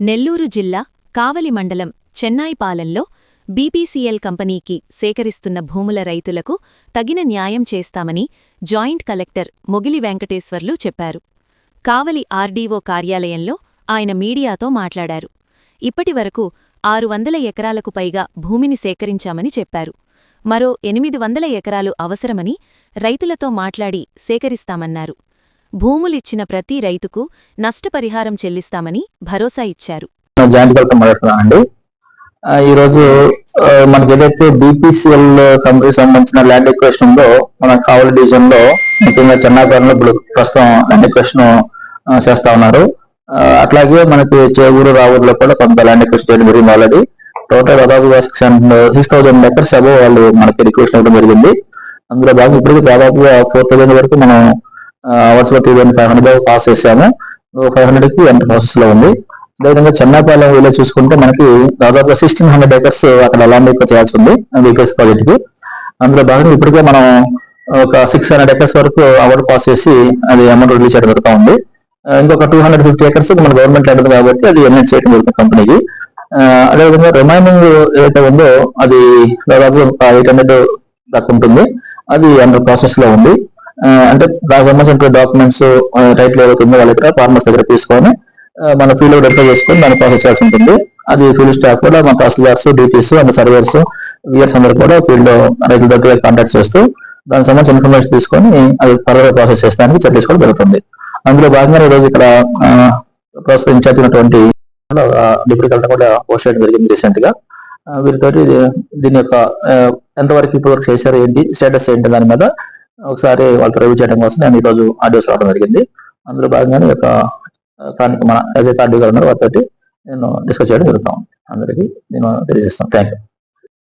నెల్లూరు జిల్లా కావలి మండలం చెన్నాయిపాలెంలో బీపీసీఎల్ కంపెనీకి సేకరిస్తున్న భూముల రైతులకు తగిన న్యాయం చేస్తామని జాయింట్ కలెక్టర్ మొగిలి వెంకటేశ్వర్లు చెప్పారు. కావలి ఆర్డీఓ కార్యాలయంలో ఆయన మీడియాతో మాట్లాడారు. ఇప్పటివరకు 600 ఎకరాలకు పైగా భూమిని సేకరించామని చెప్పారు. మరో 800 ఎకరాలు అవసరమని రైతులతో మాట్లాడి సేకరిస్తామన్నారు. భూములిచ్చిన ప్రతి రైతుకు నష్టపరిహారం చెల్లిస్తామని భరోసా ఇచ్చారు. ఈరోజు మనకి ఏదైతే బీపీసీఎల్ కంపెనీకి సంబంధించిన ల్యాండ్ ఎక్వేషన్ ఉందో మన కావలి డివిజన్ లో ముఖ్యంగా చెన్నాయిపాలెంలో ఇప్పుడు ప్రస్తుతం ల్యాండ్ ఎక్వేషన్ చేస్తా ఉన్నారు. అట్లాగే మనకి చేవూరు రావూరులో కూడా కొంత ల్యాండ్ ఎక్వేషన్ చేయడం జరిగింది. ఆల్రెడీ టోటల్ దాదాపు 6,000 ఎకర్స్ అబో వాళ్ళు మనకి రిక్వెస్ట్ ఇవ్వడం జరిగింది. అందులో భాగంగా ఇప్పటికీ దాదాపుగా 4,000 వరకు మనం అవర్స్ లో 3,500 పాస్ చేసాము. 500 కి ఎంత ప్రాసెస్ లో ఉంది. అదేవిధంగా చెన్నాయిపాలెం విలేజ్ చూసుకుంటే మనకి దాదాపుగా 1,600 ఎకర్స్ అక్కడ ల్యాండ్ ఎక్కువ చేయాల్సి ఉంది బీపీఎస్ ప్రాజెక్ట్ కి. అందులో భాగంగా ఇప్పటికే మనం ఒక 600 ఎకర్స్ వరకు అవార్డు పాస్ చేసి అది అమౌంట్ రిలీజ్ చేయడం జరుగుతూ ఉంది. ఇంకొక 250 ఎకర్స్ మన గవర్నమెంట్ ల్యాండ్ ఉంది కాబట్టి అది ఎన్ఎట్ చేయడం జరుగుతుంది కంపెనీకి. అదేవిధంగా రిమైనింగ్ ఏదైతే ఉందో అది దాదాపు 800 దాకా ఉంటుంది. అది అండర్ ప్రాసెస్ లో ఉంది. అంటే దానికి సంబంధించిన డాక్యుమెంట్స్ రైతులు ఏవైతే ఉందో వాళ్ళ దగ్గర ఫార్మర్స్ దగ్గర తీసుకొని మన ఫీల్డ్ అప్లై చేసుకొని దాన్ని ప్రాసెస్ చేయాల్సి ఉంటుంది. అది ఫీల్డ్ స్టాఫ్ కూడా మన tahsildars, deities and surveyors, weirs అందరూ కూడా ఫీల్డ్ రైతుల దగ్గర కాంటాక్ట్ చేస్తూ దానికి సంబంధించిన ఇన్ఫర్మేషన్ తీసుకొని అది ఫర్దర్ ప్రాసెస్ చేసడానికి చర్య తీసుకోవడం జరుగుతుంది. అందులో భాగంగా ఈరోజు ఇక్కడ ప్రస్తుతం ఇన్ఛార్జ్ ఉన్నటువంటి డిప్యూటీ కలెక్టర్ కూడా పోస్ట్ చేయడం జరిగింది రీసెంట్ గా. వీరితోటి దీని యొక్క ఎంతవరకు ఇప్పటివరకు చేశారు, ఏంటి స్టేటస్ ఏంటి దాని మీద ఒకసారి వాళ్ళతో రివ్యూ చేయడం కోసం నేను ఈరోజు ఆడియోస్ రావడం జరిగింది. అందులో భాగంగానే యొక్క మన ఏదైతే ఆర్డీ గారు ఉన్నారో వాటితో నేను డిస్కస్ చేయడం జరుగుతాం. అందరికీ నేను తెలియజేస్తాను. Thank you.